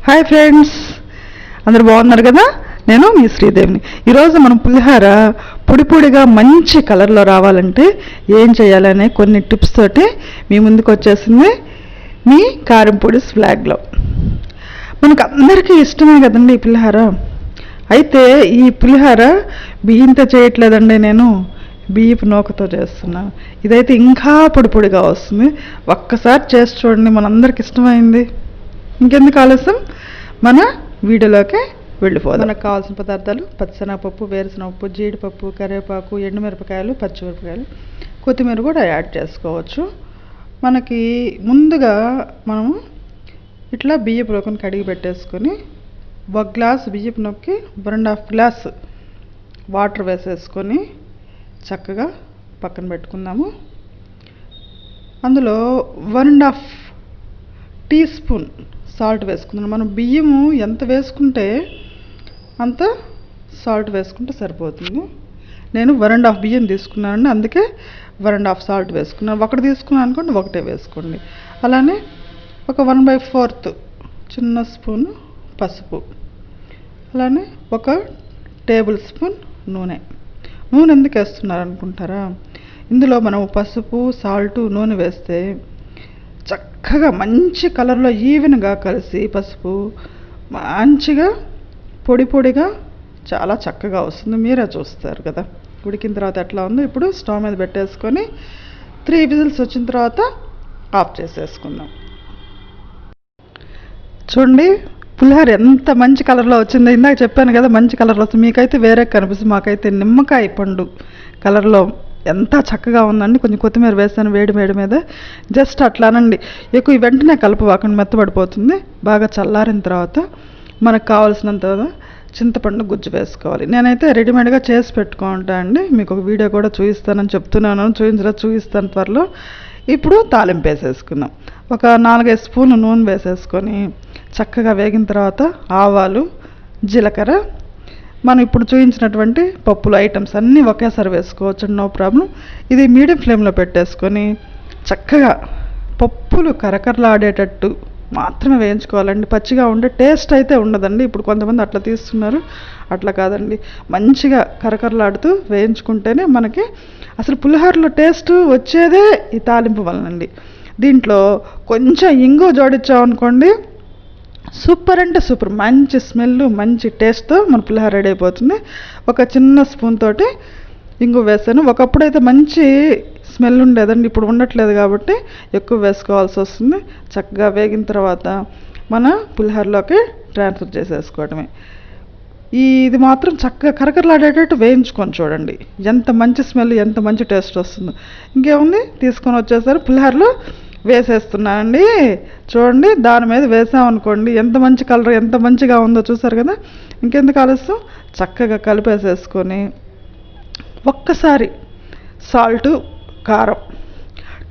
Hi friends, అందరు బాగున్నారు కదా? నేను మీ శ్రీదేవిని. ఈరోజు మనం పులిహోర పొడి పొడిగా మంచి కలర్లో రావాలంటే ఏం చేయాలనే కొన్ని టిప్స్ తోటి మీ ముందుకు వచ్చేసింది మీ Karyampudi'sVlogలో. మనకు అందరికీ ఇష్టమే కదండి ఈ పులిహోర. అయితే ఈ పులిహోర బియ్యంతో చేయట్లేదండి, నేను బియ్యపు నూకతో చేస్తున్నాను. ఇదైతే ఇంకా పొడి పొడిగా వస్తుంది. ఒక్కసారి చేసి చూడండి, మనందరికి ఇష్టమైంది. ఇంకెందుకు ఆలస్యం, మన వీడియోలోకి వెళ్ళిపోదాం. మనకు కావాల్సిన పదార్థాలు: పచ్చిశనగపప్పు, వేరుశనగపప్పు, జీడిపప్పు, కరివేపాకు, ఎండుమిరపకాయలు, పచ్చిమిరపకాయలు, కొత్తిమీర కూడా యాడ్ చేసుకోవచ్చు. మనకి ముందుగా మనము ఇట్లా బియ్యపు నూకను కడిగి పెట్టేసుకొని 1 గ్లాస్ బియ్యపు నూకకి 1.5 గ్లాస్ వాటర్ వేసేసుకొని చక్కగా పక్కన పెట్టుకుందాము. అందులో 1.5 టీ స్పూన్ సాల్ట్ వేసుకుందాం. మనం బియ్యము ఎంత వేసుకుంటే అంత సాల్ట్ వేసుకుంటే సరిపోతుంది. నేను 1.5 బియ్యం తీసుకున్నానండి, అందుకే 1.5 సాల్ట్ వేసుకున్నాను. ఒకటి తీసుకున్నాను అనుకోండి, ఒకటే వేసుకోండి. అలానే ఒక 1/4 చిన్న స్పూను పసుపు, అలానే 1 టేబుల్ స్పూన్ నూనె. నూనె ఎందుకు వేస్తున్నారు అనుకుంటారా? ఇందులో మనం పసుపు, సాల్టు, నూనె వేస్తే చక్కగా మంచి కలర్లో ఈవెన్గా కలిసి పసుపు మంచిగా పొడి పొడిగా చాలా చక్కగా వస్తుంది. మీరే చూస్తారు కదా ఉడికిన తర్వాత ఎట్లా ఉందో. ఇప్పుడు స్టవ్ మీద పెట్టేసుకొని 3 విజిల్స్ వచ్చిన తర్వాత ఆఫ్ చేసేసుకుందాం. చూడండి పులిహోర ఎంత మంచి కలర్లో వచ్చిందో. ఇందాక చెప్పాను కదా మంచి కలర్లో వస్తుంది, మీకైతే వేరే కనిపిస్తుంది, మాకైతే నిమ్మకాయ పండు కలర్లో ఎంత చక్కగా ఉందండి. కొంచెం కొత్తిమీర వేస్తాను వేడి మీద, జస్ట్ అట్లానండి. ఎక్కువ వెంటనే కలుపువాకండి, మెత్తబడిపోతుంది. బాగా చల్లారిన తర్వాత మనకు కావాల్సినంత చింతపండు గుజ్జు వేసుకోవాలి. నేనైతే రెడీమేడ్గా చేసి పెట్టుకుంటా అండి, మీకు ఒక వీడియో కూడా చూపిస్తానని చెప్తున్నాను, చూపిస్తాను త్వరలో. ఇప్పుడు తాలింపు వేసేసుకుందాం. ఒక 4-5 స్పూన్లు నూనె వేసేసుకొని చక్కగా వేగిన తర్వాత ఆవాలు, జీలకర్ర, మనం ఇప్పుడు చూపించినటువంటి పప్పులు ఐటమ్స్ అన్నీ ఒకేసారి వేసుకోవచ్చు, నో ప్రాబ్లం. ఇది మీడియం ఫ్లేమ్లో పెట్టేసుకొని చక్కగా పప్పులు కరకరలాడేటట్టు మాత్రమే వేయించుకోవాలండి. పచ్చిగా ఉండే టేస్ట్ అయితే ఉండదండి. ఇప్పుడు కొంతమంది అట్లా తీస్తున్నారు, అట్లా కాదండి. మంచిగా కరకరలాడుతూ వేయించుకుంటేనే మనకి అసలు పులిహోరలో టేస్ట్ వచ్చేదే ఈ తాలింపు వలనండి. దీంట్లో కొంచెం ఇంగువ జోడించామనుకోండి, సూపర్ అంటే సూపర్, మంచి స్మెల్, మంచి టేస్ట్తో మన పులిహోర రెడీ అయిపోతుంది. ఒక చిన్న స్పూన్ తోటి ఇంగువ వేసాను. ఒకప్పుడైతే మంచి స్మెల్ ఉండేదండి, ఇప్పుడు ఉండట్లేదు కాబట్టి ఎక్కువ వేసుకోవాల్సి వస్తుంది. చక్కగా వేగిన తర్వాత మన పులిహోరలోకి ట్రాన్స్ఫర్ చేసేసుకోవడమే. ఇది మాత్రం చక్కగా కరకరలాడేటట్టు వేయించుకొని చూడండి, ఎంత మంచి స్మెల్, ఎంత మంచి టేస్ట్ వస్తుందో. ఇంకేముంది, తీసుకొని వచ్చేసరి పులిహోరలో వేసేస్తున్నానండి. చూడండి, దాని మీద వేసామనుకోండి ఎంత మంచి కలర్, ఎంత మంచిగా ఉందో చూసారు కదా. ఇంకెందుకు ఆలస్యం, చక్కగా కలిపేసేసుకొని ఒక్కసారి సాల్టు, కారం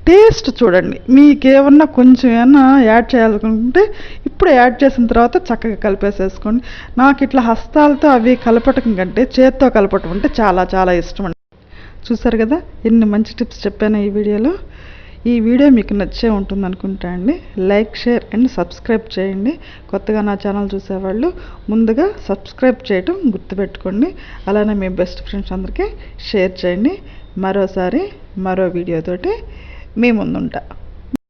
టేస్ట్ చూడండి. మీకేమన్నా కొంచెం ఏమన్నా యాడ్ చేయాలనుకుంటే ఇప్పుడు యాడ్ చేసిన తర్వాత చక్కగా కలిపేసేసుకోండి. నాకు ఇట్లా హస్తాలతో అవి కలపటం కంటే చేత్తో కలపటం అంటే చాలా చాలా ఇష్టం అండి. చూసారు కదా ఎన్ని మంచి టిప్స్ చెప్పాను ఈ వీడియోలో. ఈ వీడియో మీకు నచ్చే ఉంటుంది అనుకుంటా అండి. లైక్, షేర్ అండ్ సబ్స్క్రైబ్ చేయండి. కొత్తగా నా ఛానల్ చూసేవాళ్ళు ముందుగా సబ్స్క్రైబ్ చేయటం గుర్తుపెట్టుకోండి. అలానే మీ బెస్ట్ ఫ్రెండ్స్ అందరికీ షేర్ చేయండి. మరోసారి మరో వీడియోతోటి మీ ముందుంటా.